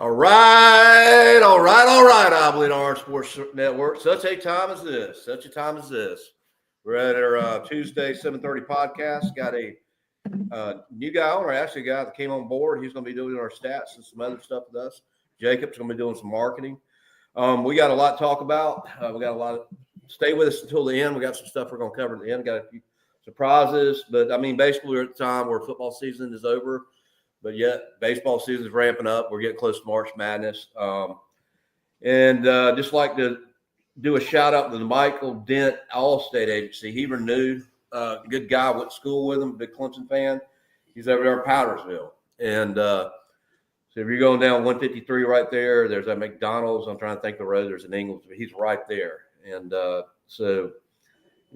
All right, IBO Sport Network. Such a time as this. We're at our Tuesday 7:30 podcast. Got a new guy on, or actually a guy that came on board. He's going to be doing our stats and some other stuff with us. Jacob's going to be doing some marketing. We got a lot to talk about. We got a lot of stay with us until the end. We got some stuff we're going to cover at the end. Got a few surprises, but I mean, basically, we're at the time where football season is over. But yet, baseball season is ramping up. We're getting close to March Madness. Just like to do a shout out to the Michael Dent All-State Agency. He renewed. Good guy. Went to school with him. Big Clemson fan. He's over there in Powdersville. And so if you're going down 153 right there, there's a McDonald's. I'm trying to think the road. There's an Ingles. He's right there. And so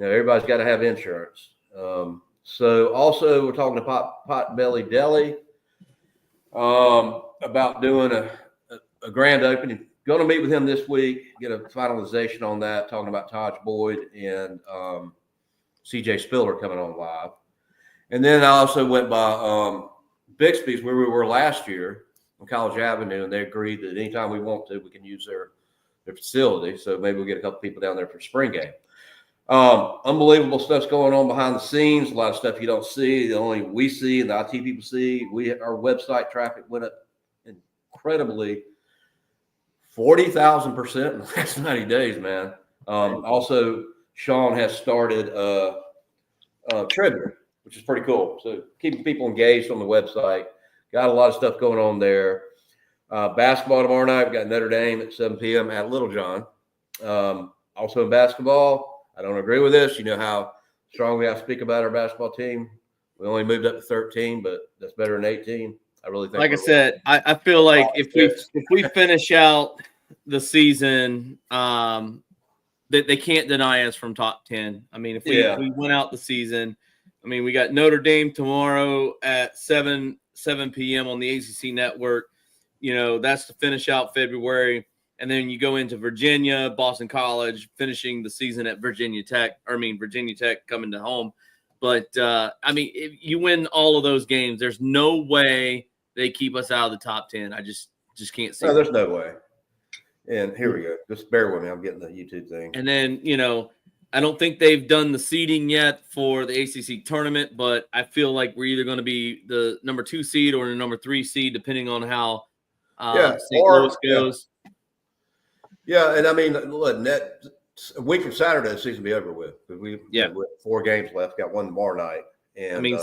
everybody's got to have insurance. So also we're talking to Potbelly Deli. About doing a grand opening. Going to meet with him this week, get a finalization on that, talking about Taj Boyd and CJ Spiller coming on live. And then I also went by Bixby's, where we were last year on College Avenue, and they agreed that anytime we want to, we can use their facility. So maybe we'll get a couple people down there for spring game. Unbelievable stuff's going on behind the scenes. A lot of stuff you don't see, the only we see and the IT people see. Our website traffic went up incredibly 40,000% in the last 90 days, man. Also, Sean has started Tribune, which is pretty cool. So keeping people engaged on the website. Got a lot of stuff going on there. Basketball tomorrow night. We've got Notre Dame at 7 p.m. at Little John. Also in basketball, I don't agree with this. You know how strong we have to speak about our basketball team. We only moved up to 13, but that's better than 18. I really think. Like I said, I feel like if we finish out the season, they can't deny us from top 10. I mean, if we went out the season, I mean, we got Notre Dame tomorrow at 7 p.m. on the ACC network. That's to finish out February. And then you go into Virginia, Boston College, finishing the season at Virginia Tech coming to home. But, if you win all of those games, there's no way they keep us out of the top 10. I just can't see it. There's no way. And here we go. Just bear with me. I'm getting the YouTube thing. And then, I don't think they've done the seeding yet for the ACC tournament, but I feel like we're either going to be the number 2 seed or the number 3 seed, depending on how St. Louis goes. Yeah, and I mean, look, a week from Saturday, the season will be over with. We have 4 games left. Got one tomorrow night. And I mean,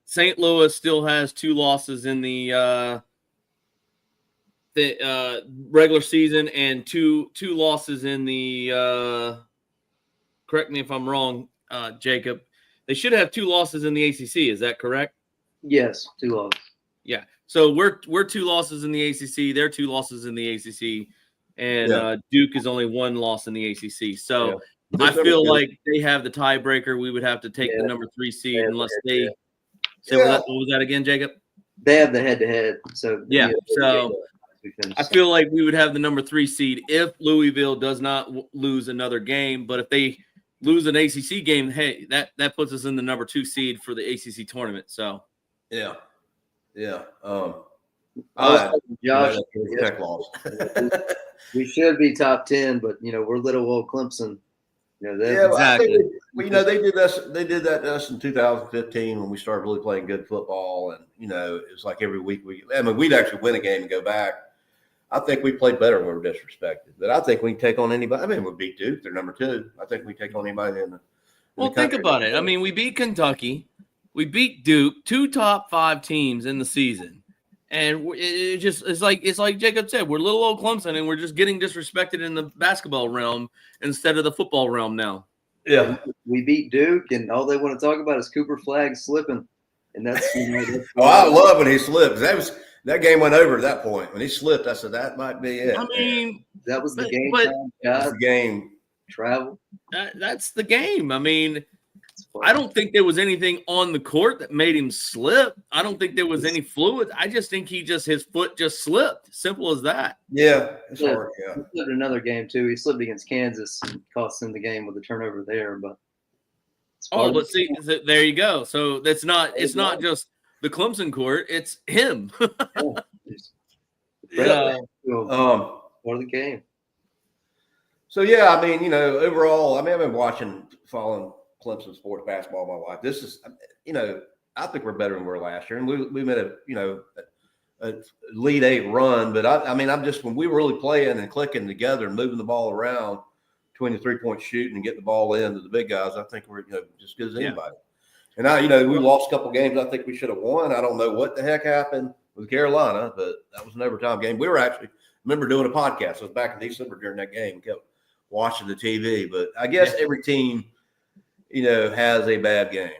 St. Louis still has 2 losses in the regular season and two losses in the. Correct me if I'm wrong, Jacob. They should have 2 losses in the ACC. Is that correct? Yes, 2 losses. Yeah. So we're 2 losses in the ACC. They're 2 losses in the ACC. And Duke is only 1 loss in the ACC. So I feel like they have the tiebreaker. We would have to take the number 3 seed unless they say what was that again, Jacob? They have the head-to-head. So so I feel like we would have the number 3 seed if Louisville does not lose another game. But if they lose an ACC game, hey, that puts us in the number 2 seed for the ACC tournament. So Josh, Tech loss. we should be top 10, but we're little old Clemson. Exactly. They did this. They did that to us in 2015 when we started really playing good football, and it's like every week we'd actually win a game and go back. I think we played better when we were disrespected, but I think we can take on anybody. I mean, we beat Duke; they're number 2. I think we take on anybody in the think about it. I mean, we beat Kentucky, we beat Duke, 2 top 5 teams in the season. And it's like Jacob said, we're little old Clemson, and we're just getting disrespected in the basketball realm instead of the football realm now. Yeah, we beat Duke, and all they want to talk about is Cooper Flagg slipping, and that's. I love when he slipped. That game went over at that point when he slipped. I said that might be it. I mean, that was the game. That's the game. Travel. That's the game. I mean. I don't think there was anything on the court that made him slip. I don't think there was any fluid. I just think his foot just slipped. Simple as that. Yeah, it's hard. Yeah. He slipped another game too. He slipped against Kansas and cost them the game with a turnover there. But but see, there you go. So it's not just the Clemson court. It's him. The For the game. So yeah, I mean, overall, I mean, I've been following Clemson sports basketball my life. This is, I think we're better than we were last year, and we made a Elite Eight run. But I mean, when we were really playing and clicking together and moving the ball around between the 3-point shooting and getting the ball into the big guys, I think we're just as good as anybody. And we lost a couple games I think we should have won. I don't know what the heck happened with Carolina, but that was an overtime game. We were remember doing a podcast. It was back in December during that game. We kept watching the TV, but I guess every team, has a bad game,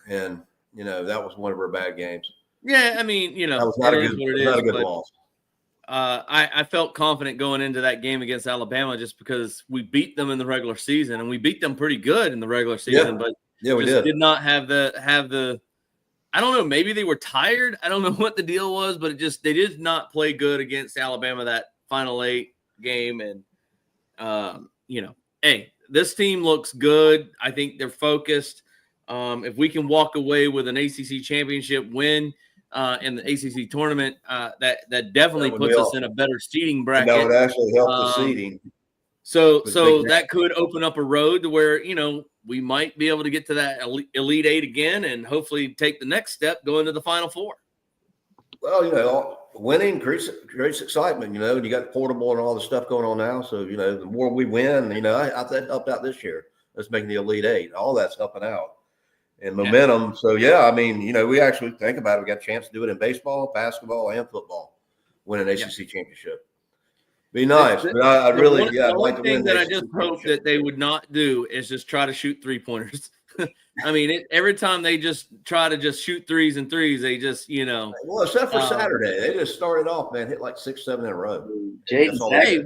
and that was one of our bad games. Yeah, I mean, that was not a good loss. I felt confident going into that game against Alabama just because we beat them in the regular season, and we beat them pretty good in the regular season. But we did not have the. I don't know. Maybe they were tired. I don't know what the deal was, but they did not play good against Alabama that Final 8 game. And hey, this team looks good. I think they're focused. If we can walk away with an ACC championship win in the ACC tournament, that definitely puts us in a better seeding bracket. That would actually help the seeding. So that could open up a road to where we might be able to get to that Elite Eight again, and hopefully take the next step going to the Final Four. Well, winning creates excitement. You got portable and all the stuff going on now. So the more we win, I helped out this year. That's making the Elite Eight. All that's helping out. And momentum. Yeah. So, yeah, I mean, we actually think about it. We got a chance to do it in baseball, basketball, and football, win an ACC championship. Be nice. But I'd like to win. That I just hope that they would not do is just try to shoot 3-pointers. I mean, every time they just try to shoot threes, they just, Well, except for Saturday. They just started off, man, hit like 6, 7 in a row. Jaden like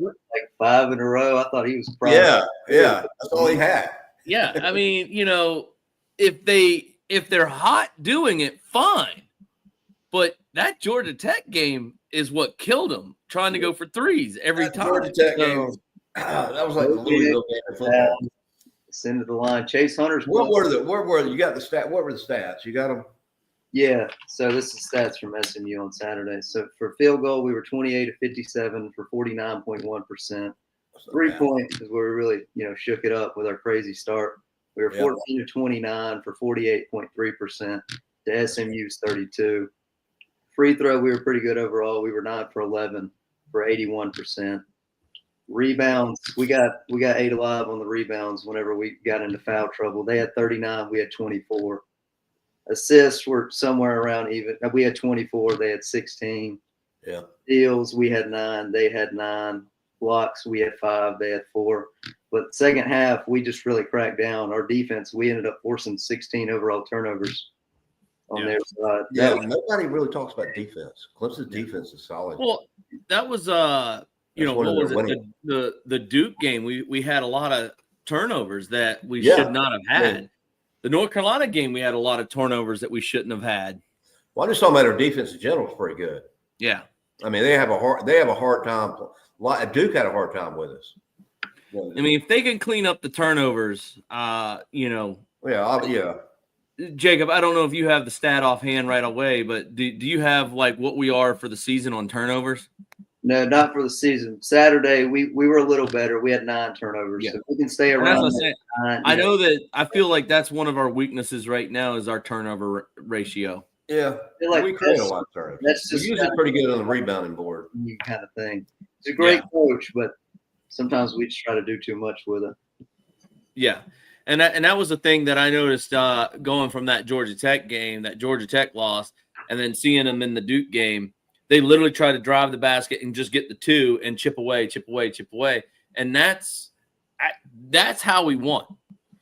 5 in a row. I thought he was probably. Yeah. That's all he had. Yeah. I mean, if they're hot doing it, fine. But that Georgia Tech game is what killed them, trying to go for threes every time. Georgia Tech game, that was like the Louisville game in football. Send to the line. Chase Hunter's. Where were you got the stat? What were the stats? You got them? Yeah. So this is stats from SMU on Saturday. So for field goal, we were 28 of 57 for 49.1%. 3-point is where we really, shook it up with our crazy start. We were 14 of 29 for 48.3%. To SMU's 32. Free throw, we were pretty good overall. We were 9 for 11 for 81%. Rebounds, we got 8 alive on the rebounds whenever we got into foul trouble. They had 39, we had 24. Assists were somewhere around even. We had 24, they had 16. Yeah. Steals, we had 9, they had 9. Blocks, we had 5, they had 4. But second half, we just really cracked down. Our defense, we ended up forcing 16 overall turnovers on their side. Nobody really talks about defense. Clemson's defense is solid. Well, that was what was it? The Duke game. We had a lot of turnovers that we should not have had. Yeah. The North Carolina game, we had a lot of turnovers that we shouldn't have had. Well, I just talking about our defense in general is pretty good. Yeah. I mean, they have a hard time. Duke had a hard time with us. I mean, if they can clean up the turnovers, Jacob, I don't know if you have the stat offhand right away, but do you have like what we are for the season on turnovers? No, not for the season. Saturday, we were a little better. We had 9 turnovers. Yeah. So if we can stay around. I know that I feel like that's one of our weaknesses right now is our turnover ratio. Yeah, we create a lot of turnovers. That's just usually pretty good on the rebounding board. Kind of thing. He's a great coach, but sometimes we just try to do too much with it. Yeah. And that was the thing that I noticed going from that Georgia Tech game, that Georgia Tech loss, and then seeing them in the Duke game. They literally try to drive the basket and just get the 2 and chip away. And that's how we won.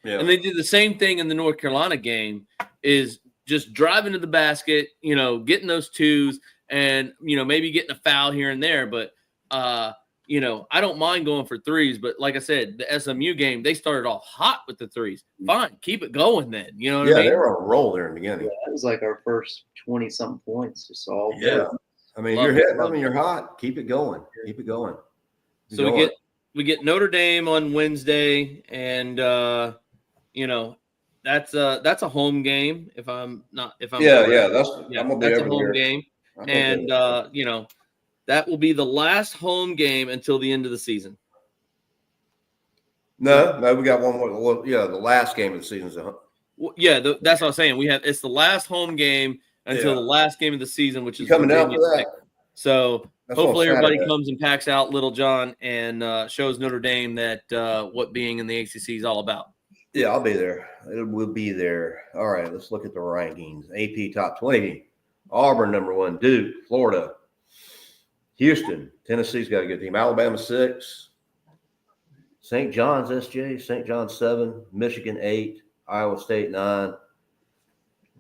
Yeah. And they did the same thing in the North Carolina game is just driving to the basket, getting those 2s and, maybe getting a foul here and there. But, I don't mind going for 3s. But like I said, the SMU game, they started off hot with the 3s. Fine, keep it going then. You know what I mean? Yeah, they were on a roll there in the beginning. Yeah, that was like our first 20-something points. Just all good. I mean, you're hitting them and you're hot. Keep it going. Keep it going. We get Notre Dame on Wednesday, and that's a home game. I'm gonna be that's a home game, and That will be the last home game until the end of the season. No, we got one more. Well, yeah, the last game of the season is that's what I was saying. It's the last home game until the last game of the season, which is coming out for that. So That's hopefully everybody comes and packs out Little John and shows Notre Dame that what being in the ACC is all about. Yeah, I'll be there. It will be there. All right, let's look at the rankings. AP top 20. Auburn number 1. Duke, Florida. Houston, Tennessee's got a good team. Alabama 6. St. John's SJ, St. John's 7. Michigan 8. Iowa State 9. What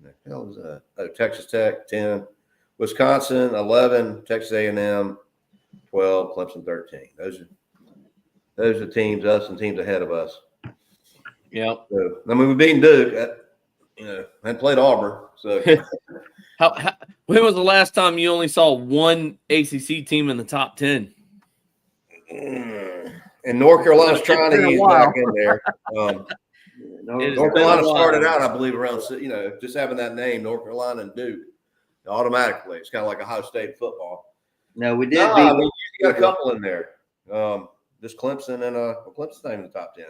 the hell is that? Oh, Texas Tech 10. Wisconsin 11. Texas A&M 12. Clemson 13. Those are teams, us and teams ahead of us. Yeah. So, I mean, we've beaten Duke. And played Auburn. So, when was the last time you only saw one ACC team in the top 10? And North Carolina's trying to ease back in there. North Carolina started out, I believe, around just having that name, North Carolina and Duke, automatically. It's kind of like Ohio State football. No, we did. You got a couple in there. Just Clemson and Clemson's not even in the top 10.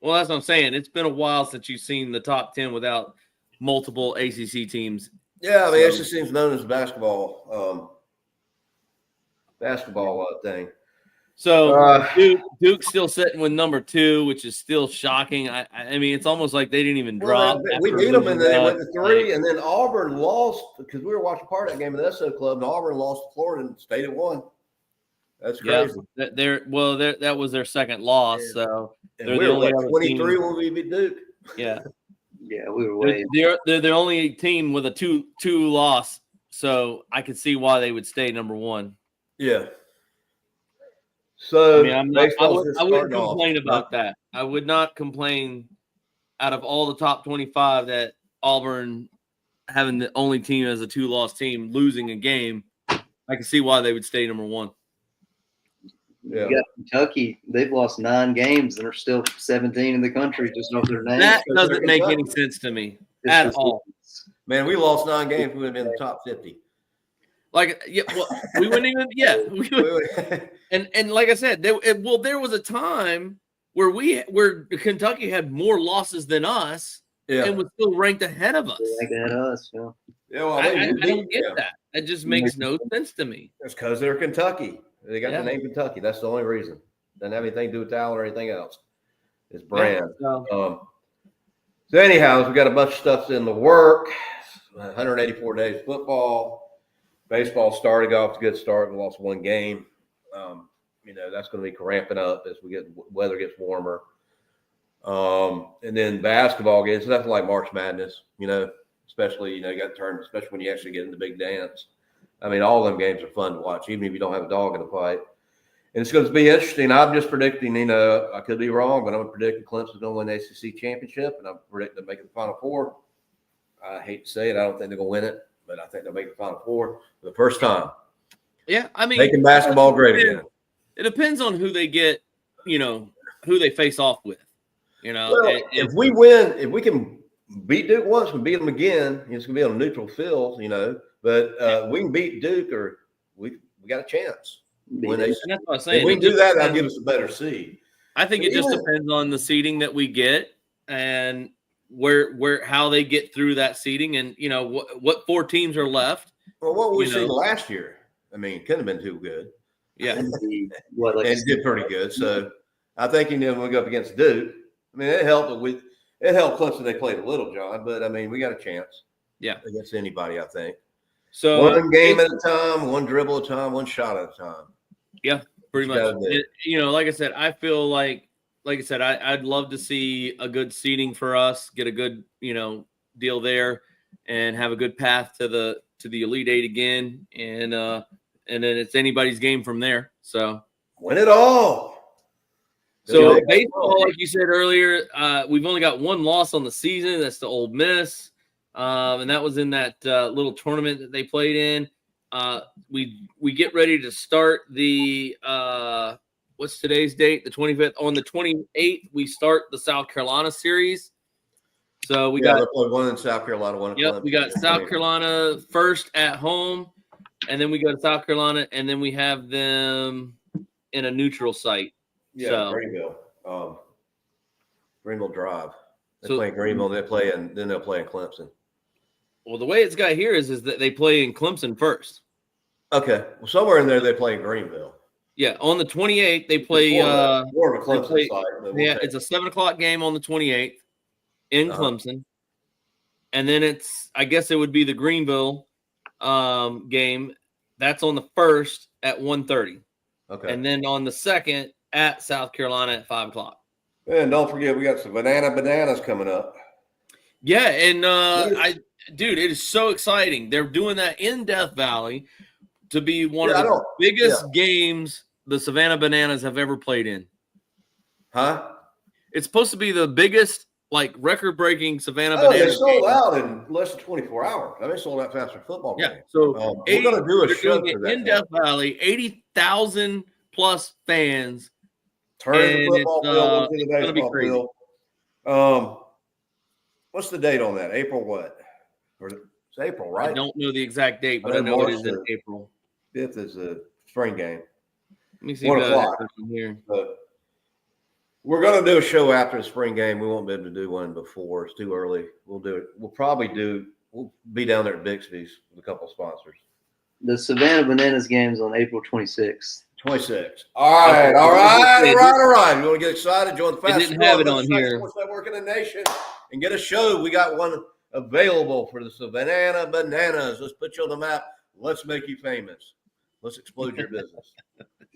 Well, that's what I'm saying. It's been a while since you've seen the top 10 without multiple ACC teams. Yeah, the ACC is known as basketball thing. So Duke's still sitting with number 2, which is still shocking. I mean, it's almost like they didn't even drop. We beat them and then they went to 3, and then Auburn lost because we were watching part of that game of the SO Club, and Auburn lost to Florida and stayed at 1. That's crazy. Yeah, that was their second loss. Yeah. So they're the only 23 when we beat Duke. Yeah. Yeah, we were way. They're the only team with a two loss, so I could see why they would stay number 1. Yeah. So I mean, I wouldn't complain about that. I would not complain out of all the top 25 that Auburn having the only team as a 2-loss team losing a game. I can see why they would stay number 1. Yeah. You got Kentucky. They've lost 9 games and are still 17 in the country just off their name. That doesn't make any sense to me at all. Man, we lost 9 games. We would have been in the top 50. Like, yeah, well, we wouldn't even. Yeah, we would. And like I said, there was a time where Kentucky had more losses than us, and was still ranked ahead of us. Ranked ahead of us. Yeah. Yeah, well, I don't get that. That just makes no sense to me. It's because they're Kentucky. They got the name Kentucky. That's the only reason. Doesn't have anything to do with talent or anything else. It's brand. Yeah, so anyhow, we got a bunch of stuff in the work. 184 days of football. Baseball started off to a good start. We lost 1 game. That's going to be ramping up as weather gets warmer. And then basketball games. So that's like March Madness. Especially you got turns, especially when you actually get in the big dance. I mean, all them games are fun to watch, even if you don't have a dog in the fight. And it's going to be interesting. I'm just predicting, I could be wrong, but I'm predicting Clemson's going to win the ACC championship, and I'm predicting they'll make it the Final Four. I hate to say it. I don't think they're going to win it, but I think they'll make the Final Four for the first time. Yeah, I mean, making basketball great again. It depends on who they get, who they face off with. If we win, if we can beat Duke once, we beat them again. It's going to be on a neutral field, But we can beat Duke, or we got a chance. And that's what I'm saying. If we can do that, that'll give us a better seed. I think it just depends on the seeding that we get and how they get through that seeding, and what 4 teams are left. Well, what we seen last year, I mean, couldn't have been too good. Yeah, and did pretty good. So I think when we go up against Duke, I mean, it helped Clemson. They played a little, John, but I mean, we got a chance. Yeah, against anybody, I think. So 1 game at a time, 1 dribble at a time, 1 shot at a time. Yeah, pretty much. Like I said, I feel like I said, I'd love to see a good seeding for us, get a good, deal there, and have a good path to the Elite 8 again, and then it's anybody's game from there. So win it all. So baseball, like you said earlier, we've only got 1 loss on the season. That's the Ole Miss. And that was in that little tournament that they played in. We get ready to start the what's today's date? The 25th. On the 28th, we start the South Carolina series. So we got 1 in South Carolina, 1 in Clemson. We got South Carolina first at home, and then we go to South Carolina, and then we have them in a neutral site. Yeah, so, Greenville. Greenville Drive. They So- play in Greenville. Then they'll play in Clemson. Well, the way it's got here is that they play in Clemson first. Okay. Well, somewhere in there they play in Greenville. Yeah, on the 28th they play. More of a Clemson play- site. Yeah, it's a 7:00 game on the 28th in Clemson, and then I guess it would be the Greenville game. That's on the 1st at 1:30. Okay. And then on the 2nd at South Carolina at 5:00. And don't forget, we got some bananas coming up. Yeah, and dude, it is so exciting. They're doing that in Death Valley to be one of the biggest games the Savannah Bananas have ever played in. Huh? It's supposed to be the biggest, like, record-breaking Savannah Bananas. Bananas. They sold out in less than 24 hours. I mean, they sold out faster football game. Yeah, so we're going to do a show doing for it that in Death Valley. 80,000 plus fans. Turn the football field into the gonna be baseball crazy. field. What's the date on that? April what? Or it's April, right? I don't know the exact date, but I know it is in April. 5th is a spring game. Let me see 1 the o'clock. from here. But we're going to do a show after the spring game. We won't be able to do one before. It's too early. We'll do it. We'll be down there at Bixby's with a couple of sponsors. The Savannah Bananas game's on April 26th. 26. All right. You want to get excited? Join the fastest didn't have it on here. Sports Network in the nation and get a show. We got one available for the Savannah Bananas. Let's put you on the map. Let's make you famous. Let's explode your business.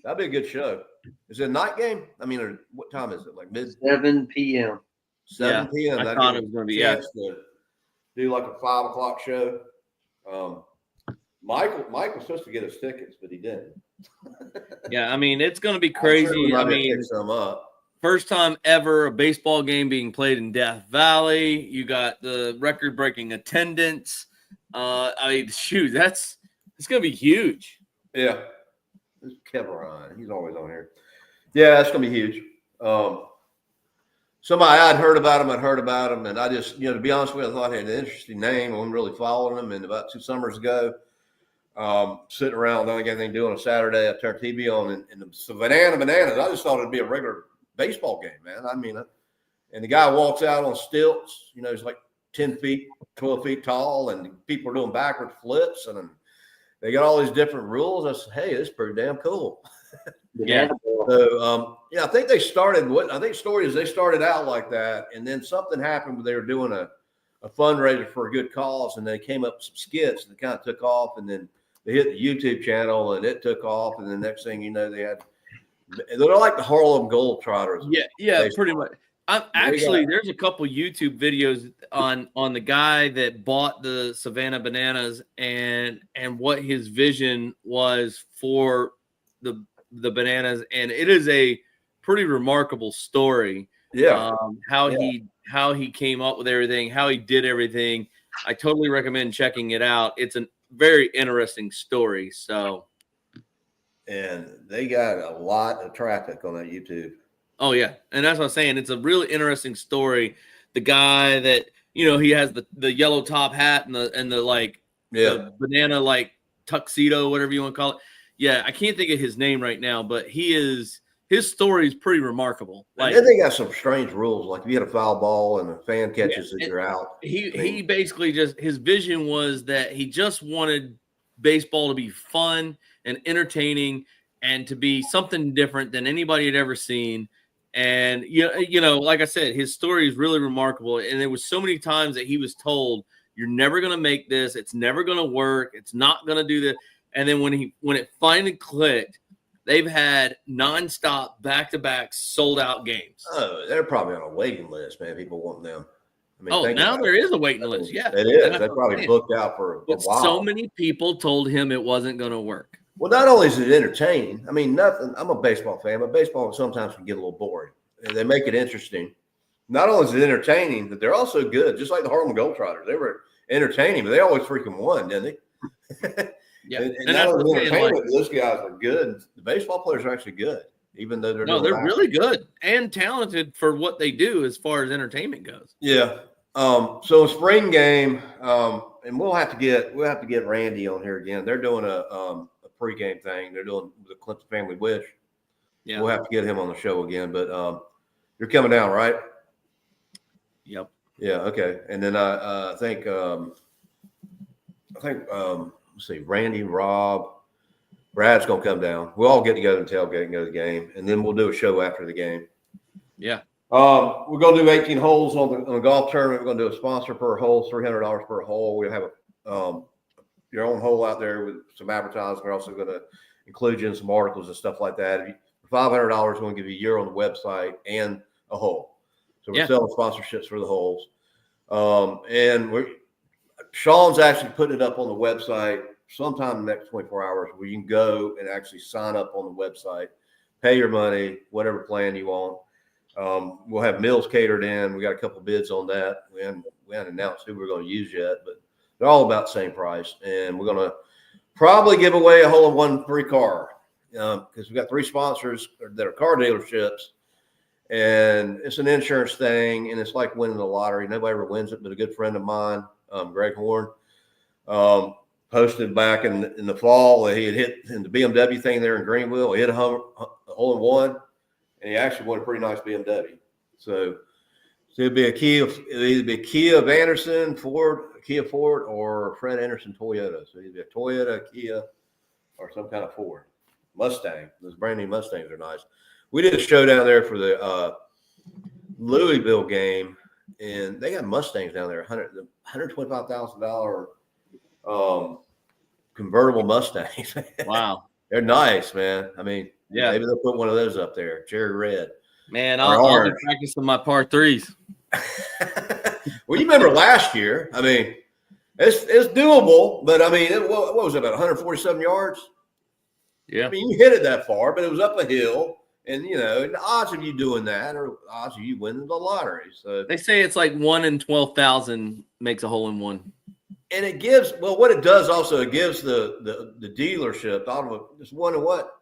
That'd be a good show. Is it a night game? I mean, or what time is it? Like 7 p.m. 7 p.m. I thought it was going to be to do like a 5 o'clock show. Mike was supposed to get us tickets, but he didn't. Yeah, I mean, it's going to be crazy. I mean, pick some up. First time ever a baseball game being played in Death Valley. You got the record-breaking attendance. I mean, shoot, it's going to be huge. Yeah. This is Kevin Ryan. He's always on here. Yeah, it's going to be huge. Somebody I'd heard about him, and I just, to be honest with you, I thought he had an interesting name. I wasn't really following him. And about 2 summers ago, sitting around, don't get anything to do on a Saturday, I turned TV on, and the Savannah Bananas, I just thought it'd be a regular baseball game, man. I mean, and the guy walks out on stilts, he's like 10 feet, 12 feet tall, and people are doing backward flips, and they got all these different rules. I said, hey, this is pretty damn cool. Yeah. So, I think they started, the story is they started out like that, and then something happened where they were doing a fundraiser for a good cause, and they came up with some skits, and it kind of took off, and then they hit the YouTube channel, and it took off, and the next thing you know, they're like the Harlem Globetrotters. Yeah, pretty much. There's a couple YouTube videos on the guy that bought the Savannah Bananas and what his vision was for the bananas, and it is a pretty remarkable story. Yeah, how he came up with everything, how he did everything. I totally recommend checking it out. It's a very interesting story. So, and they got a lot of traffic on that YouTube. Oh yeah, and that's what I'm saying. It's a really interesting story. The guy that he has the yellow top hat and the the banana like tuxedo, whatever you want to call it. Yeah, I can't think of his name right now, but his story is pretty remarkable. And then they got some strange rules, like if you get a foul ball and the fan catches it, you're out. He basically his vision was that he just wanted baseball to be fun and entertaining and to be something different than anybody had ever seen. And like I said, his story is really remarkable. And there was so many times that he was told, "You're never going to make this. It's never going to work. It's not going to do this." And then when it finally clicked, they've had nonstop back-to-back sold-out games. Oh, they're probably on a waiting list, man. People want them. I mean, now there is a waiting list. Yeah, it is. They probably booked out for a while. So many people told him it wasn't going to work. Well, not only is it entertaining. I mean, I'm a baseball fan, but baseball sometimes can get a little boring. And they make it interesting. Not only is it entertaining, but they're also good. Just like the Harlem Globetrotters, they were entertaining, but they always freaking won, didn't they? Yeah, and not only entertainment, those guys are good. The baseball players are actually good, even though they're really good and talented for what they do as far as entertainment goes. Yeah. So spring game, and we'll have to get Randy on here again. They're doing a pregame thing. They're doing the Clinton Family Wish. Yeah. We'll have to get him on the show again. But you're coming down, right? Yep. Yeah. Okay. And then I think let's see, Randy, Rob, Brad's gonna come down. We'll all get together and tailgate and go to the game, and then we'll do a show after the game. Yeah. We're gonna do 18 holes on the golf tournament. We're gonna do a sponsor per hole, $300 per hole. We'll have your own hole out there with some advertising. We're also gonna include you in some articles and stuff like that. For $500, we're gonna give you a year on the website and a hole. So we're selling sponsorships for the holes. And Sean's actually putting it up on the website sometime in the next 24 hours where you can go and actually sign up on the website, pay your money, whatever plan you want. We'll have meals catered in. We got a couple bids on that. We haven't announced who we're going to use yet, but they're all about the same price. And we're going to probably give away a hole-in-one free car because we've got 3 sponsors that are car dealerships. And it's an insurance thing, and it's like winning the lottery. Nobody ever wins it, but a good friend of mine, Greg Horn, posted back in the fall that he had hit in the BMW thing there in Greenville. He hit a hole-in-one, and he actually won a pretty nice BMW. So it'd be either be a Kia of Anderson, Kia Ford, or Fred Anderson Toyota. So it'd be a Toyota, a Kia, or some kind of Ford. Mustang. Those brand new Mustangs are nice. We did a show down there for the Louisville game, and they got Mustangs down there, $125,000 convertible Mustangs. Wow. They're nice, man. I mean, yeah, maybe they'll put one of those up there, cherry red. Man, I'll be practicing my par 3s. Well, you remember last year. I mean, it's doable, but I mean, what was it, about 147 yards? Yeah. I mean, you hit it that far, but it was up a hill. And, the odds of you doing that are odds of you winning the lottery. So they say it's like 1 in 12,000 makes a hole-in-one. And it gives, what it does also, it gives the dealership, just one and what?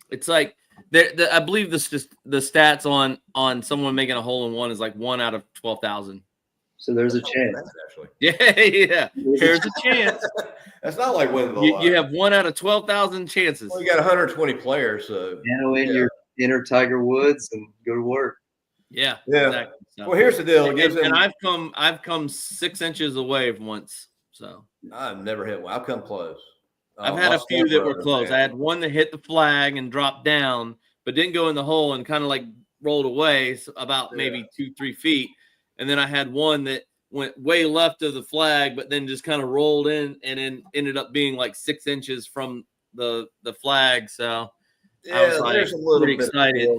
It's like, I believe the stats on someone making a hole-in-one is like 1 out of 12,000. So there's a chance. Actually. Yeah. There's a chance. That's not like winning the lottery. You have 1 out of 12,000 chances. Well, you got 120 players, so. Your inner Tiger Woods and go to work. Yeah. Exactly. So. Well, here's the deal. And I've come 6 inches away once. So I've never hit one. I've come close. I've had a few that were close. I had one that hit the flag and dropped down, but didn't go in the hole and kind of like rolled away about maybe 2-3 feet. And then I had one that went way left of the flag, but then just kind of rolled in and then ended up being like 6 inches from the flag. So I was like, there's a little pretty bit excited.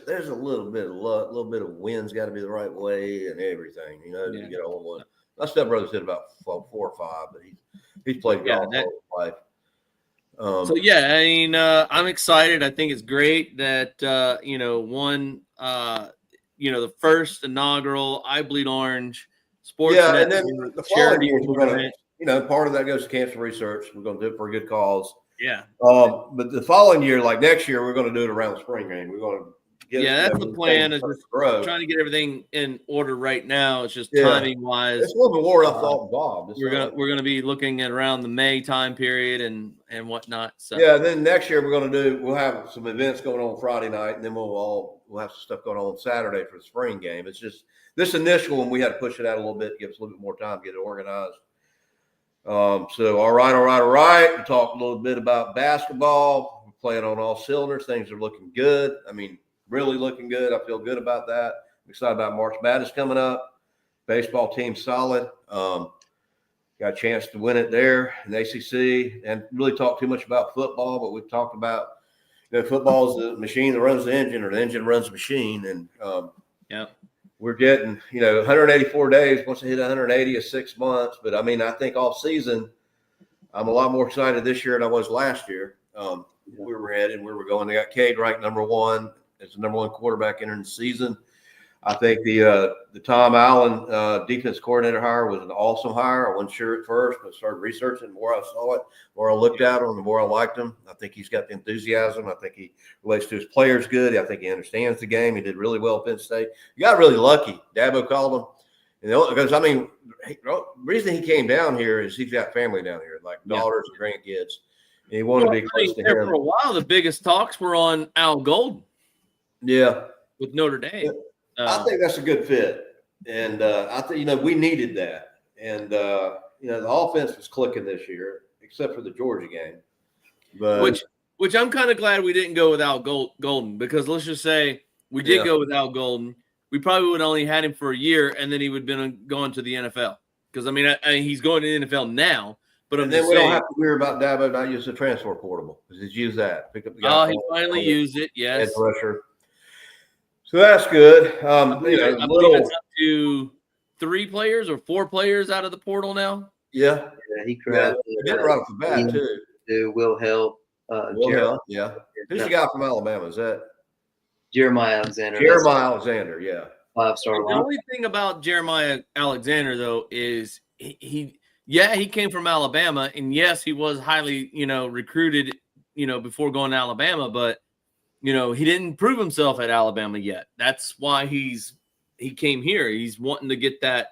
There's a little bit of luck, a little bit of wind's got to be the right way and everything, to get a hole one. My stepbrother's hit about 4 or 5, but he's played golf all his life. So I mean, I'm excited. I think it's great that the first inaugural I Bleed Orange Sports Network. And then the following year we're going to, part of that goes to cancer research. We're going to do it for a good cause. Yeah. But the following year, like next year, we're going to do it around the spring game. We're going to that's the plan. Is just trying to get everything in order right now. It's just timing wise. It's a little bit more thought involved. We're gonna be looking at around the May time period and whatnot. So then next year we'll have some events going on Friday night, and then we'll have some stuff going on Saturday for the spring game. It's just this initial one we had to push it out a little bit, give us a little bit more time to get it organized. So all right. We talked a little bit about basketball. We're playing on all cylinders. Things are looking good. I mean, really looking good. I feel good about that. I'm excited about March Madness coming up. Baseball team solid. Got a chance to win it there in the ACC, and really talk too much about football, but we've talked about football is the machine that runs the engine, or the engine runs the machine, and we're getting 184 days. Once I hit 180 is 6 months, but I mean I think off season I'm a lot more excited this year than I was last year. Where we're headed, where we're going. They got Cade ranked number 1 as the number 1 quarterback entering the season. I think the Tom Allen defense coordinator hire was an awesome hire. I wasn't sure at first, but started researching. The more I saw it, the more I looked at him, the more I liked him. I think he's got the enthusiasm. I think he relates to his players good. I think he understands the game. He did really well at Penn State. He got really lucky. Dabo called him Because I mean, the reason he came down here is he's got family down here, like daughters and grandkids, and he wanted to be close to him. For a while, the biggest talks were on Al Golden. Yeah, with Notre Dame. I think that's a good fit, and I think we needed that, and the offense was clicking this year, except for the Georgia game, but which I'm kind of glad we didn't go with Al Golden, because let's just say we did go with Al Golden. We probably would have only had him for a year, and then he would have been going to the NFL. Because, I mean, he's going to the NFL now. But then we don't have to worry about Dabo not using the transfer portable, because he's used that. Pick up the guy. Oh, he finally used it, yes. Edge rusher. So that's good. I believe it's up to 3 players or 4 players out of the portal now. Yeah. He crashed. He did right off the bat, too. Will help. Yeah. Who's the guy from Alabama? Is that Jeremiah Alexander? Alexander, yeah. 5-star. The only thing about Jeremiah Alexander, though, is he came from Alabama, and yes, he was highly, recruited, before going to Alabama, but he didn't prove himself at Alabama yet. That's why he came here. He's wanting to get that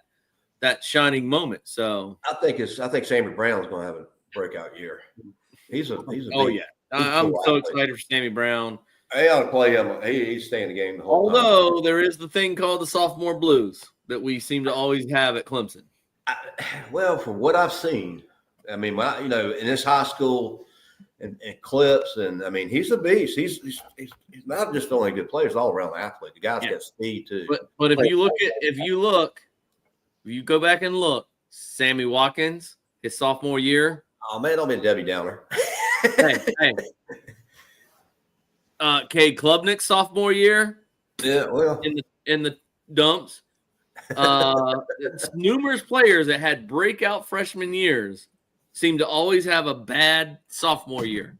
shining moment. So I think Sammy Brown's going to have a breakout year. He's I'm so excited for Sammy Brown. He ought to play him. He's staying in the game the whole time. Although there is the thing called the sophomore blues that we seem to always have at Clemson. Well, from what I've seen, I mean, in this high school and clips, and I mean, he's a beast. He's not just only a good player; he's all around athlete. The guy's got speed too. But if you go back and look, Sammy Watkins, his sophomore year. Oh man, don't be a Debbie Downer. hey. Cade Klubnik's sophomore year. Yeah, well, in the dumps. Numerous players that had breakout freshman years seem to always have a bad sophomore year.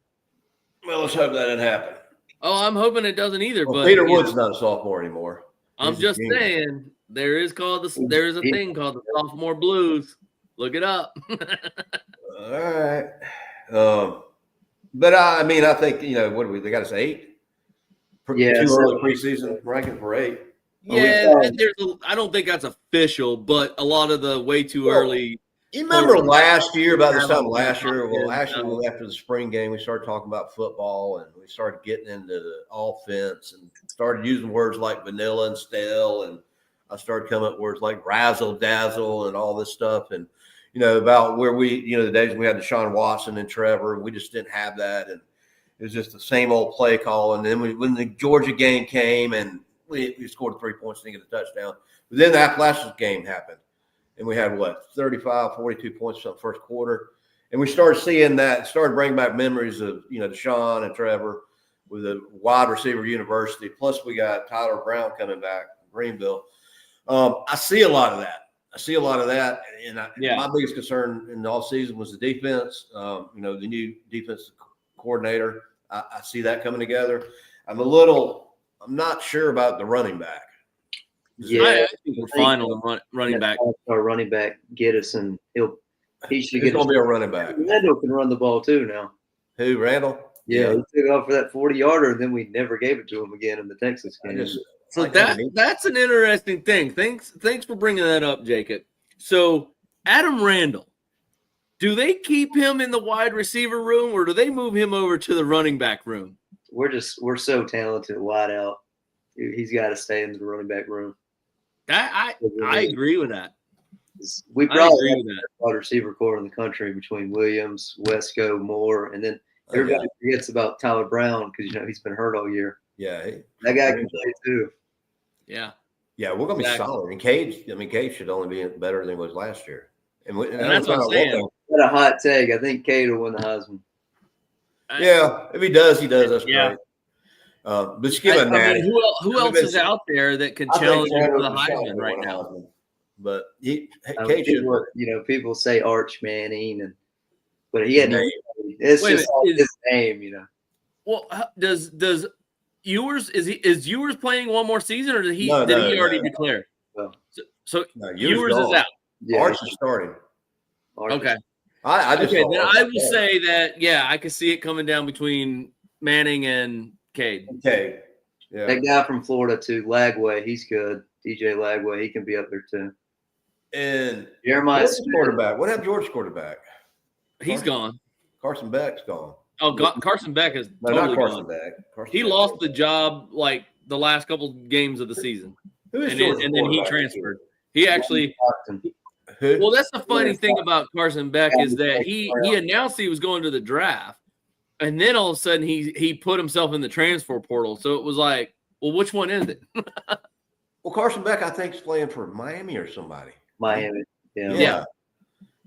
Well, let's hope that didn't happen. Oh, I'm hoping it doesn't either. Well, but Peter Wood's not a sophomore anymore. I'm just saying there is a thing called the sophomore blues. Look it up. All right. But I mean, I think what do they got us 8? Yeah, too early preseason ranking for 8. Yeah, I don't think that's official, but a lot of the way too early. You remember last year, about this time last year? Well, actually, after the spring game, we started talking about football, and we started getting into the offense and started using words like vanilla and stale, and I started coming up with words like razzle dazzle and all this stuff, and about where we, the days we had Deshaun Watson and Trevor, we just didn't have that, and it was just the same old play call. And then when the Georgia game came, and we scored 3 points and didn't get a touchdown, but then the Appalachian game happened. And we had 35, 42 points in the first quarter. And we started seeing that, started bringing back memories of, Deshaun and Trevor with a wide receiver university. Plus we got Tyler Brown coming back from Greenville. I see a lot of that. And my biggest concern in the offseason was the defense, the new defensive coordinator. I see that coming together. I'm not sure about the running back. Yeah, I think we're fine on the running back. Our running back Gittison, he should He's going to be a running back. Randall can run the ball too now. Who, Randall? Yeah, he took off for that 40-yarder, and then we never gave it to him again in the Texas game. So that's an interesting thing. Thanks for bringing that up, Jacob. So Adam Randall, do they keep him in the wide receiver room, or do they move him over to the running back room? We're so talented wide out. He's got to stay in the running back room. I agree with that. We probably have the wide receiver core in the country between Williams, Wesco, Moore, and then everybody forgets about Tyler Brown because he's been hurt all year. Yeah, that guy can play too. Yeah, we're gonna be solid. And Cade should only be better than he was last year. And that's what I'm saying. Got a hot take. I think Cade will win the Heisman. Yeah, if he does, that's great. But just give him that. Who else is out there that can challenge him for the Heisman right now? But people say Arch Manning, but he had it's just his name, Well, does Ewers is Ewers playing one more season, or did he already declare? So Ewers is out. Yeah, Arch is starting. Okay. I will say that I could see it coming down between Manning and Cade. Okay. Yeah. That guy from Florida too, Lagway, he's good. DJ Lagway, he can be up there too. And Jeremiah Georgia's quarterback. What happened to Georgia's quarterback? He's gone. Carson Beck's gone. Oh, Carson Beck is No, totally not Carson gone. Beck. He lost the job like the last couple games of the season. Who is and Georgia's then he quarterback? transferred. He actually Who? well, that's the funny thing about Carson Beck is that he announced he was going to the draft, and then all of a sudden he put himself in the transfer portal. So it was like, well, which one is it? Well, Carson Beck, I think, is playing for Miami or somebody. Miami. Yeah.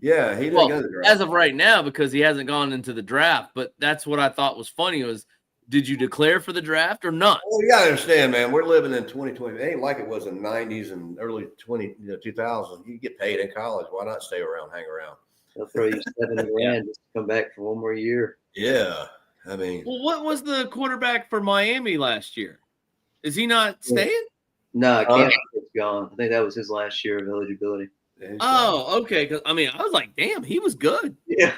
Yeah, he didn't go to the draft. As of right now, because he hasn't gone into the draft. But that's what I thought was funny was, did you declare for the draft or not? Well, you gotta understand, man. We're living in 2020. It ain't like it was in the 90s and early 2000s. You get paid in college. Why not stay around, hang around? They'll throw you $7,000 just to come back for one more year. Yeah, I mean. Well, what was the quarterback for Miami last year? Is he not staying? No, Campbell's gone. I think that was his last year of eligibility. Oh, okay. Because I mean, I was like, damn, he was good. Yeah.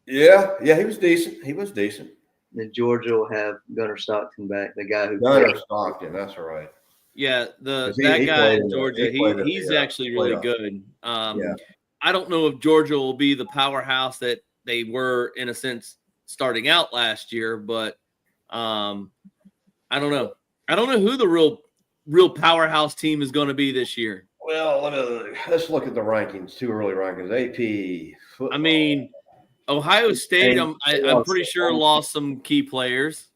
Yeah, he was decent. He was decent. Then Georgia will have Gunnar Stockton back, the guy who Gunnar Stockton, that's right. Yeah, that he guy in played, Georgia, he's actually really good. Yeah. I don't know if Georgia will be the powerhouse that they were in a sense starting out last year, but I don't know. I don't know who the real powerhouse team is going to be this year. Well, let's look at the rankings. Two early rankings. AP football. I mean, Ohio State, I'm pretty sure lost some key players.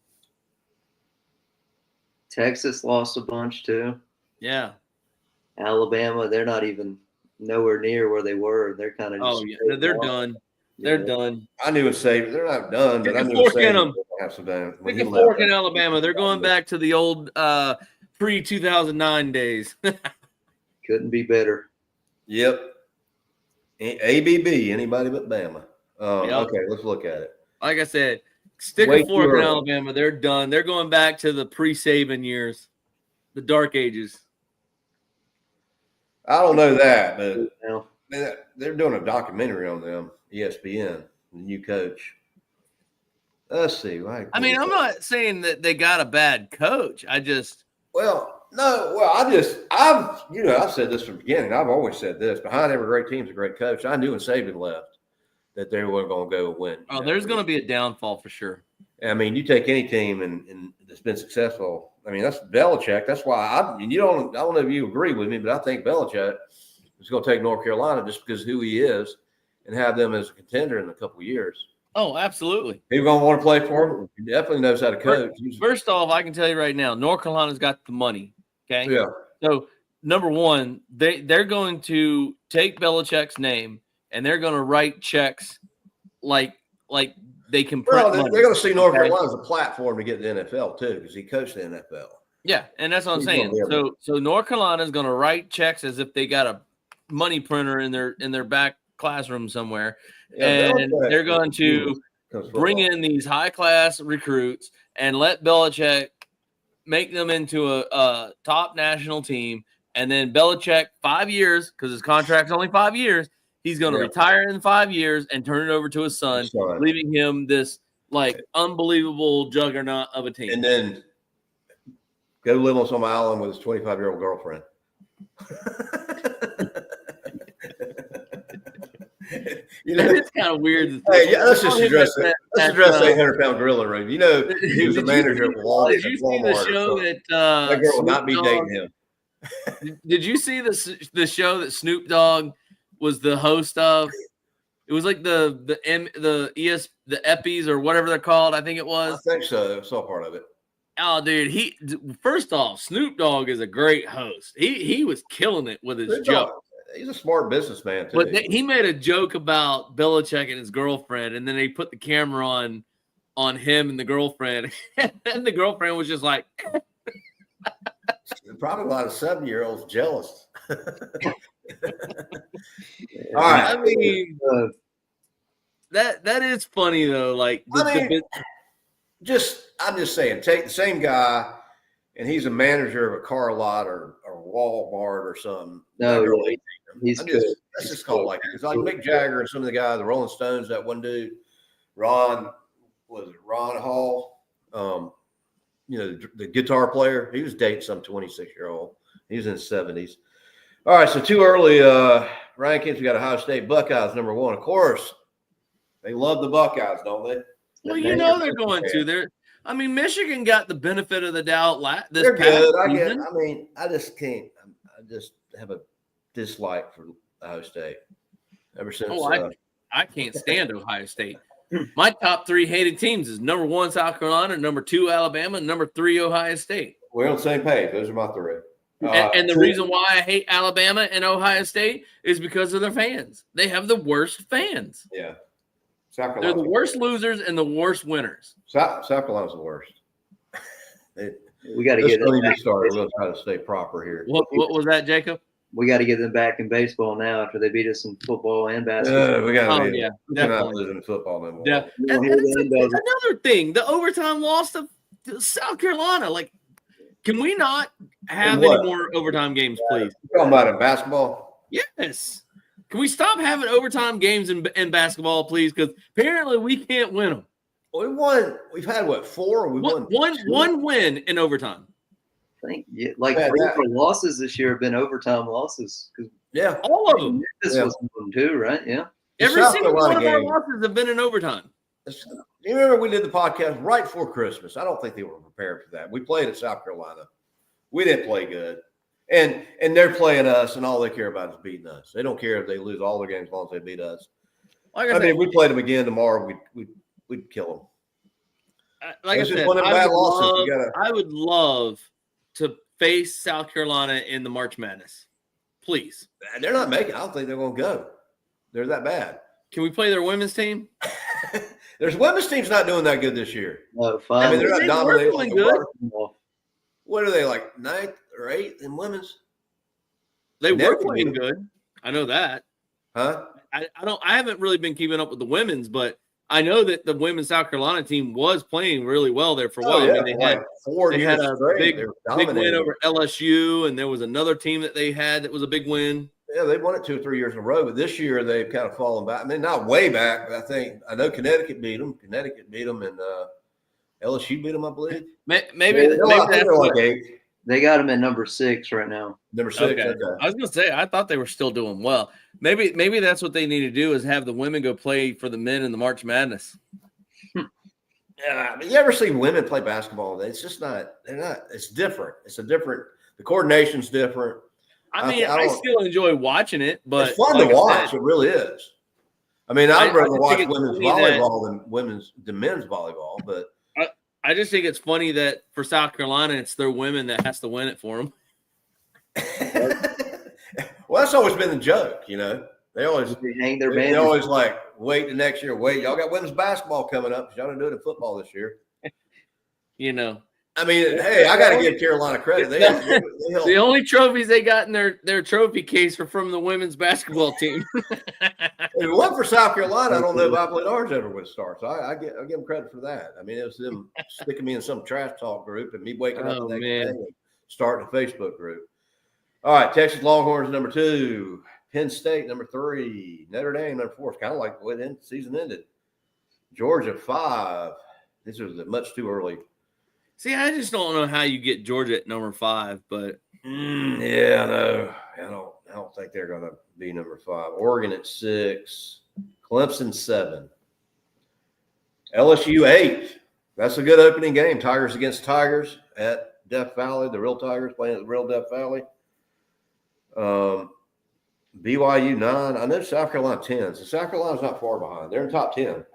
Texas lost a bunch too. Yeah. Alabama, they're not even nowhere near where they were. They're kind of they're done. They're done. I knew it saved. They're not done, but I knew fork in them. Have some done. Pick a fork in Alabama. They're going back to the old pre-2009 days. Couldn't be better. Yep. ABB, anybody but Bama. Okay, let's look at it. Like I said, stick a fork in Alabama. They're done. They're going back to the pre-Saban years, the dark ages. I don't know that, but they're doing a documentary on them, ESPN, the new coach. Let's see. I mean, I'm not saying that they got a bad coach. I said this from the beginning. I've always said this. Behind every great team is a great coach. I knew when Saban left that they were going to go win. Oh, there's going to be a downfall for sure. I mean, you take any team and that's been successful. I mean, that's Belichick. That's why I don't know if you agree with me, but I think Belichick is going to take North Carolina just because of who he is and have them as a contender in a couple of years. Oh, absolutely. He's going to want to play for him. He definitely knows how to coach. First off, I can tell you right now, North Carolina's got the money. Okay. Yeah. So number one, they're going to take Belichick's name and they're going to write checks like they can print money. They're going to see North Carolina as a platform to get the NFL too, because he coached the NFL. Yeah, and that's what I'm saying. So North Carolina is going to write checks as if they got a money printer in their back classroom somewhere, and they're going to bring in these high class recruits and let Belichick make them into a top national team. And then Belichick, 5 years, because his contract's only 5 years, he's going to retire in 5 years and turn it over to his son, leaving him this unbelievable juggernaut of a team. And then go live on some island with his 25-year-old girlfriend. It's kind of weird. Hey, let's just address that. Let's address the 800-pound gorilla room. He was a manager at Walmart. Did you see the show that girl will not be dating him? Did you see the show that Snoop Dogg was the host of? It was like the Eppies or whatever they're called. I think it was. I think so. I saw part of it. Oh, dude, first off, Snoop Dogg is a great host. He was killing it with his jokes. He's a smart businessman too. But he made a joke about Belichick and his girlfriend, and then they put the camera on him and the girlfriend, and the girlfriend was just like. Probably a lot of 7-year-olds jealous. All right. I mean, that is funny though. Like, I'm just saying, take the same guy, and he's a manager of a car lot or Walmart or something. No, really. Let's just call it like it. It's like Mick Jagger and some of the guys, the Rolling Stones. That one dude, Ron Hall. The guitar player, he was dating some 26-year-old. He was in his 70s. All right, so too early rankings. We got Ohio State Buckeyes number 1. Of course, they love the Buckeyes, don't they? Well, you know they're going to. Michigan got the benefit of the doubt this They're past good. season. I just can't. I just have a dislike for Ohio State ever since. I can't stand Ohio State. My top 3 hated teams is number 1 South Carolina, number 2 Alabama, and number 3 Ohio State. We're on the same page. Those are my 3. And the reason why I hate Alabama and Ohio State is because of their fans. They have the worst fans. Yeah. They're the worst losers and the worst winners. South Carolina's the worst. We got to get them back. We'll try to stay proper here. What was that, Jacob? We got to get them back in baseball now after they beat us in football and basketball. We got to. Yeah, we're not losing football no more. Yeah, and it's another thing. The overtime loss to South Carolina. Like, can we not have any more overtime games, please? You're talking about in basketball? Yes. Can we stop having overtime games in basketball, please? Because apparently we can't win them. We won. We've had 4? We won one win in overtime. I think three losses this year have been overtime losses. Yeah, all of them. This was one too, right? Yeah. Every single one of our losses have been in overtime. You remember we did the podcast right before Christmas. I don't think they were prepared for that. We played at South Carolina. We didn't play good. And they're playing us, and all they care about is beating us. They don't care if they lose all their games as long as they beat us. Like I said, if we played them again tomorrow, we'd kill them. Like I said, I would love to face South Carolina in the March Madness. Please. They're not making it. I don't think they're going to go. They're that bad. Can we play their women's team? Their women's team's not doing that good this year. No, fine. They're not dominating. Good. What are they, like 9th or 8th in women's? They were playing good. I know that. Huh? I haven't really been keeping up with the women's, but I know that the women's South Carolina team was playing really well there for a while. Yeah. They had a big win over LSU, and there was another team that they had that was a big win. Yeah, they won it 2 or 3 years in a row, but this year they've kind of fallen back. Not way back, but I know Connecticut beat them. And LSU beat them, I believe. Maybe that's what, they got them at number 6 right now. Number 6. Okay. I was going to say, I thought they were still doing well. Maybe that's what they need to do is have the women go play for the men in the March Madness. Yeah, you ever see women play basketball? It's just not. They're not. It's different. The coordination's different. I still enjoy watching it, but it's fun to watch. It really is. I'd rather watch women's volleyball than men's volleyball. But I just think it's funny that for South Carolina, it's their women that has to win it for them. Well, that's always been the joke, They always hang their banners. They always wait the next year. Wait, y'all got women's basketball coming up. Y'all didn't do it in football this year. Hey, I got to give Carolina credit. The only trophies they got in their trophy case are from the women's basketball team. If it wasn't for South Carolina, I don't know if I played ours ever would start. So I give them credit for that. It was them sticking me in some trash talk group and me waking up the next day and starting a Facebook group. All right, Texas Longhorns number 2, Penn State number 3, Notre Dame number 4. It's kind of like the way the season ended. Georgia 5. This was much too early. See, I just don't know how you get Georgia at number 5, but yeah, I know. I don't think they're going to be number 5. Oregon at 6, Clemson 7, LSU 8. That's a good opening game. Tigers against Tigers at Death Valley. The real Tigers playing at the real Death Valley. BYU 9. I know South Carolina 10. So South Carolina's not far behind. They're in top 10.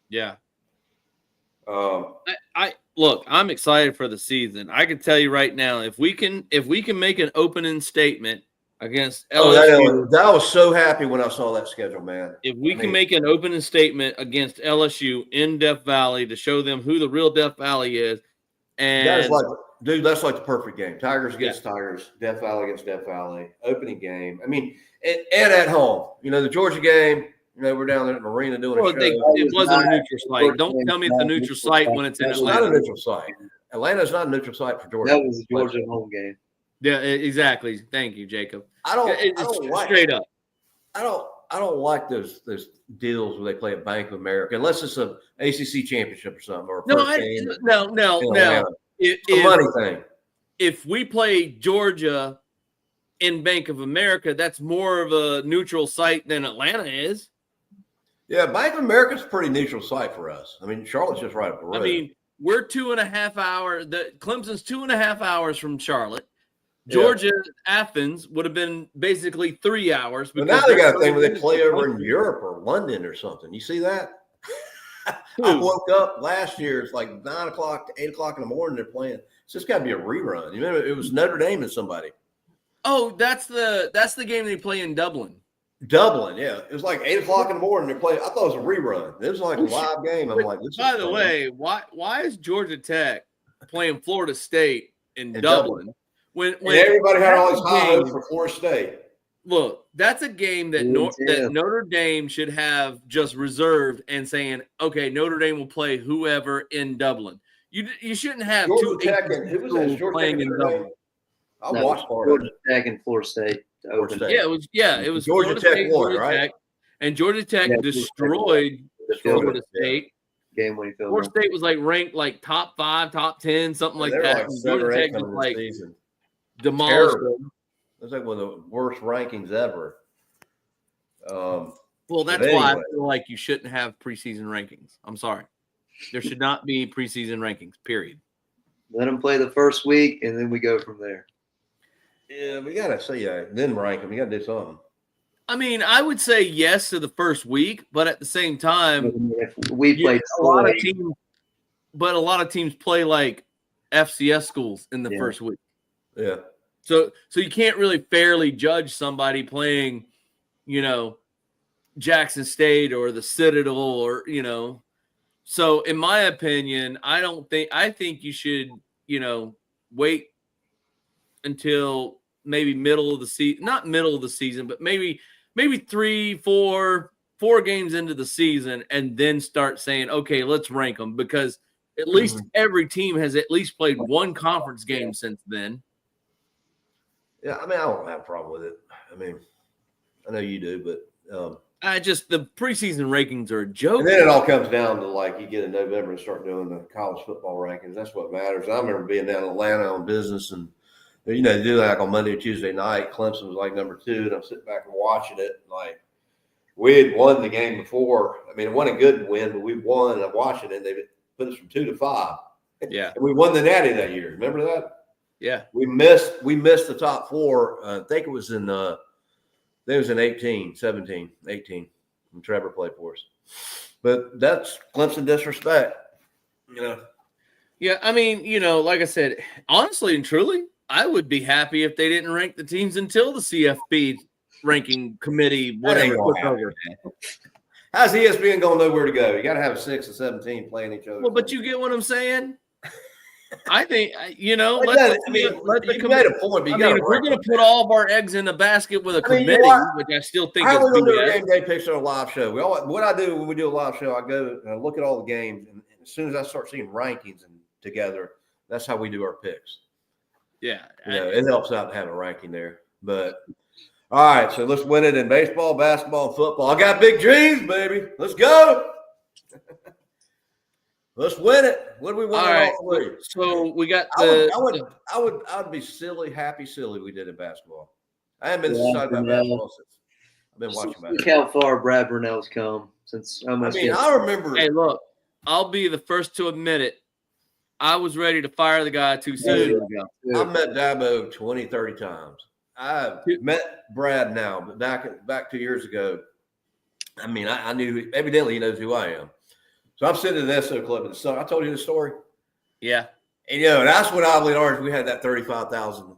Yeah. Look, I'm excited for the season. I can tell you right now, if we can make an opening statement against LSU, I was so happy when I saw that schedule, man. If we can make an opening statement against LSU in Death Valley to show them who the real Death Valley is, and that's like the perfect game. Tigers against Tigers, Death Valley against Death Valley, opening game. And at home, the Georgia game. We're down there at the arena doing a show. It wasn't a neutral site. Don't tell me it's a neutral site when it's in Atlanta. It's not a neutral site. Atlanta's not a neutral site for Georgia. That was a Georgia home game. Yeah, exactly. Thank you, Jacob. I don't like straight up. I don't like those deals where they play at Bank of America unless it's an ACC championship or something or no. It's a money thing. If we play Georgia in Bank of America, that's more of a neutral site than Atlanta is. Yeah, Bank of America's a pretty neutral site for us. I mean, Charlotte's just right up the road. I mean, we're 2.5 hours. Clemson's 2.5 hours from Charlotte. Georgia, Athens would have been basically 3 hours. But now they got a thing where they play over in Europe or London or something. You see that? I woke up last year. It's like 9 o'clock to 8 o'clock in the morning. They're playing. It's just got to be a rerun. You remember it was Notre Dame and somebody. Oh, that's the game they play in Dublin. Dublin, yeah. It was like 8 o'clock in the morning. They're playing. I thought it was a rerun. It was like a live game. I'm like, this. By the way, why is Georgia Tech playing Florida State in Dublin? When everybody had all these high hopes for Florida State. Look, that's a game that that Notre Dame should have just reserved and saying, okay, Notre Dame will play whoever in Dublin. You shouldn't have Georgia Tech and who was that? Georgia playing Tech in Dublin. I watched part Georgia Tech and Florida State. Yeah, it was Georgia Florida Tech State, won, Georgia right? Tech, and Georgia Tech destroyed Florida State. Game winning field. Florida State was like ranked like top 5, top 10, something like that. Like Georgia Tech was like demolished them. It was like one of the worst rankings ever. Well, that's why I feel like you shouldn't have preseason rankings. I'm sorry. There should not be preseason rankings, period. Let them play the first week, and then we go from there. Yeah, we got to see then rank them. You got to do something. I mean, I would say yes to the first week, but at the same time, if we played a lot of teams, but a lot of teams play like FCS schools in the first week. Yeah. So you can't really fairly judge somebody playing, Jackson State or the Citadel or, So in my opinion, I think you should, wait until maybe middle of the season, not middle of the season, but maybe 3, 4 games into the season and then start saying, okay, let's rank them, because at least every team has at least played one conference game since then. Yeah, I mean, I don't have a problem with it. I mean, I know you do, but the preseason rankings are a joke. And then it all comes down to like you get in November and start doing the college football rankings. That's what matters. I remember being down in Atlanta on business, and they do that like on Monday or Tuesday night. Clemson was like number 2, and I'm sitting back and watching it. Like we had won the game before. I mean, it wasn't a good win, but we won, and I'm watching it. And they put us from 2 to 5. Yeah, and we won the Natty that year. Remember that? Yeah, we missed the top 4. I think it was in 17, 18 when Trevor played for us. But that's Clemson disrespect, Yeah, I mean, like I said, honestly and truly, I would be happy if they didn't rank the teams until the CFP ranking committee, whatever. How's ESPN going to know where to go? You got to have a 6 and 17 playing each other. Well, but you get what I'm saying? I think, you made a point. But if we're going to put all of our eggs in a basket with a committee, which I still think is BS. Do a game day picks on a live show. What I do when we do a live show, I go and I look at all the games, and as soon as I start seeing rankings together, that's how we do our picks. Yeah. It helps out to have a ranking there. But all right, so let's win it in baseball, basketball, and football. I got big dreams, baby. Let's go. Let's win it. What do we want? All right. So we got I would be silly we did in basketball. I haven't been excited about basketball since I've been watching basketball. Look how far Brad Burnell's come since almost. I remember. Hey, look, I'll be the first to admit it. I was ready to fire the guy too soon. I met Dabo 20, 30 times. I've met Brad now, but back 2 years ago, I mean, I knew evidently he knows who I am. So I'm sitting in the SO Club in the summer. I told you the story. Yeah. And, that's when Oblate Orange, we had that 35,000,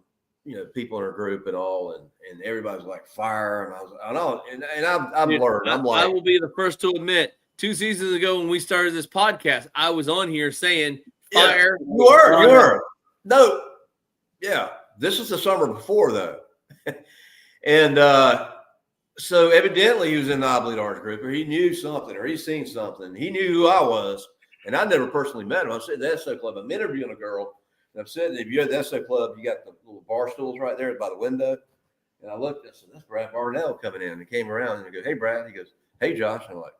people in our group and all. And everybody's like fire. And I'm learning. I'm like, I will be the first to admit 2 seasons ago when we started this podcast, I was on here saying fire. Yeah, you were. No. Yeah. This is the summer before, though. And, so evidently he was in the Oblate Orange group, or he knew something, or he's seen something. He knew who I was, and I never personally met him. I'm sitting at the SO Club. I'm interviewing a girl, and I'm sitting. If you're at the SO Club, you got the little bar stools right there by the window. And I looked. I said, "That's Brad Barnell coming in." And he came around and I go, "Hey, Brad." He goes, "Hey, Josh." And I'm like,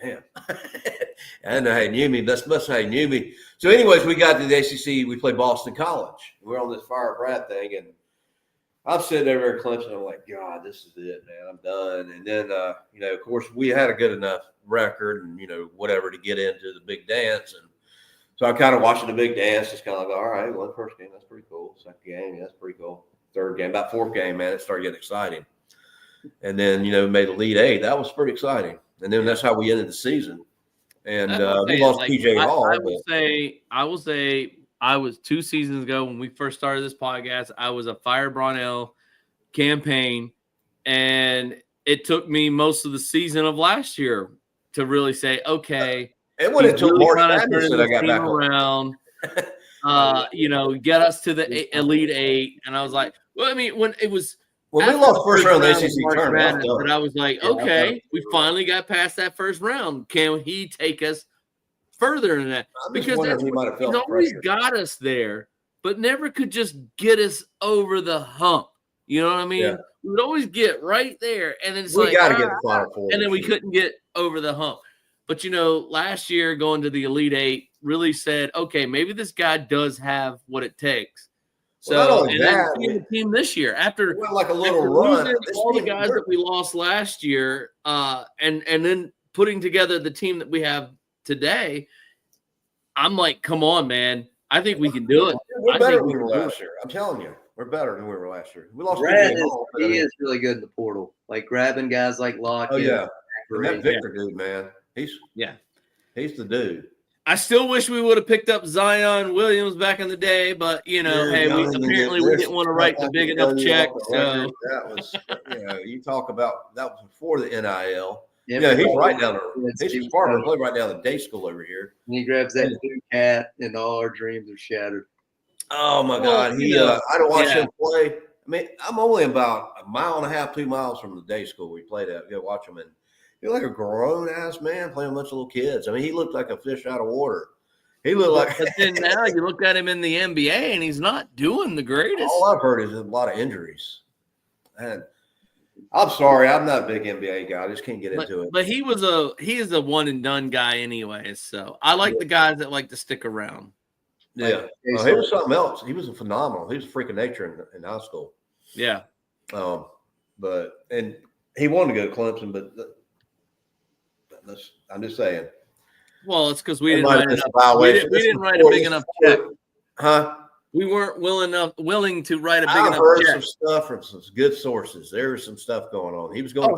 "Damn." I didn't know how he knew me. That's how he knew me. So, anyways, we got to the ACC. We played Boston College. We're on this Fire Brad thing, and I'm sitting over at Clemson. I'm like, God, this is it, man. I'm done. And then, of course, we had a good enough record and, whatever to get into the big dance. And so I'm kind of watching the big dance. Just kind of like, all right, well, the first game, that's pretty cool. Second game, that's pretty cool. Third game, about fourth game, man, it started getting exciting. And then, made the Elite Eight. That was pretty exciting. And then that's how we ended the season. And we lost PJ Hall. I will say I was 2 seasons ago when we first started this podcast. I was a Fire Brownell campaign, and it took me most of the season of last year to really say, okay, it went until March Madness that I got back around. Get us to the Elite Eight, and I was like, well, I mean, when it was. Well, we lost first round of the ACC tournament. But I was like, okay, we finally got past that first round. Can he take us further than that? Because he's always got us there, but never could just get us over the hump. You know what I mean? Yeah. We would always get right there, and then it's we got to get the Final Four. And then we couldn't get over the hump. But, last year going to the Elite Eight really said, okay, maybe this guy does have what it takes. So, and then the team this year after like a little run, all the guys that we lost last year, and then putting together the team that we have today, I'm like, come on, man! I think we can do it. We're better than we were last year. I'm telling you, we're better than we were last year. We lost. He is really good in the portal, like grabbing guys like Lockett. Oh yeah, that Victor dude, man. He's the dude. I still wish we would have picked up Zion Williams back in the day, but apparently we didn't want to write the big enough check. So that was, you talk about that was before the NIL. Yeah, he's right down there. He's Farmer played right down the day school over here. And he grabs that new cat, and all our dreams are shattered. Oh my God, I don't watch him play. I mean, I'm only about a mile and a half, 2 miles from the day school we played at. Go watch him, and he looked like a grown-ass man playing a bunch of little kids. I mean, he looked like a fish out of water. He looked like. But then now you look at him in the NBA, and he's not doing the greatest. All I've heard is a lot of injuries. And I'm sorry, I'm not a big NBA guy. I just can't get into it. But he is a one-and-done guy anyway. So I like the guys that like to stick around. Yeah, he was something else. He was a phenomenal. He was a freak of nature in high school. Yeah. And he wanted to go to Clemson, but. I'm just saying. Well, it's because we didn't write enough. We didn't write a big enough check. Huh? We weren't willing to write a big enough check. I heard some stuff from some good sources. There was some stuff going on. He was going.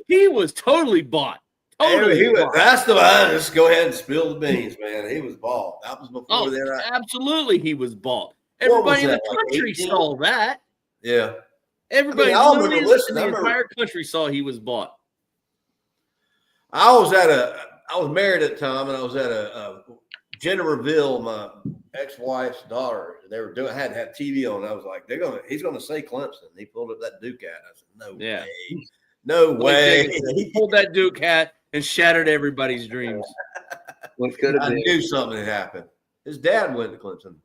He was totally bought. Totally. That's the one. Just go ahead and spill the beans, man. He was bought. That was before that. Absolutely, he was bought. Everybody in the country saw that. Yeah. Everybody in the entire country saw he was bought. I was married at the time, and I was at a Jenniferville, my ex-wife's daughter. They were had TV on. And I was like, he's gonna say Clemson. He pulled up that Duke hat. I said, no way. He pulled that Duke hat and shattered everybody's dreams. What could have been? I knew something had happened. His dad went to Clemson.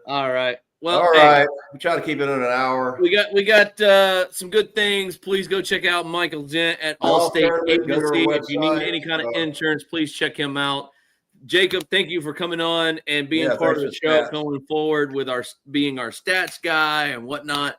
All right. Well, all right. We try to keep it on an hour. We got some good things. Please go check out Michael Gent at Allstate Agency. If you need any kind of insurance, please check him out. Jacob, thank you for coming on and being part of the show going forward with being our stats guy and whatnot.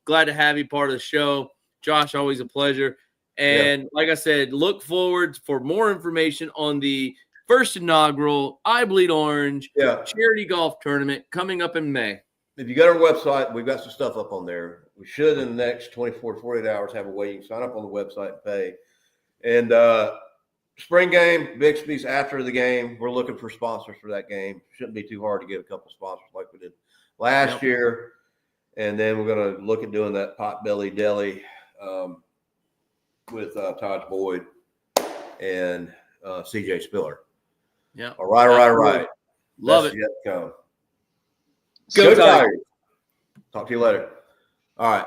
Glad to have you part of the show. Josh, always a pleasure. And like I said, look forward for more information on the first inaugural I Bleed Orange charity golf tournament coming up in May. If you go to our website, we've got some stuff up on there. We should, in the next 24 to 48 hours, have a way you can sign up on the website and pay. And spring game, Bixby's after the game. We're looking for sponsors for that game. Shouldn't be too hard to get a couple sponsors like we did last year. And then we're going to look at doing that Potbelly Deli with Todd Boyd and CJ Spiller. Yeah. All right. Love it. Yet to come. Go Tigers. Talk to you later. All right.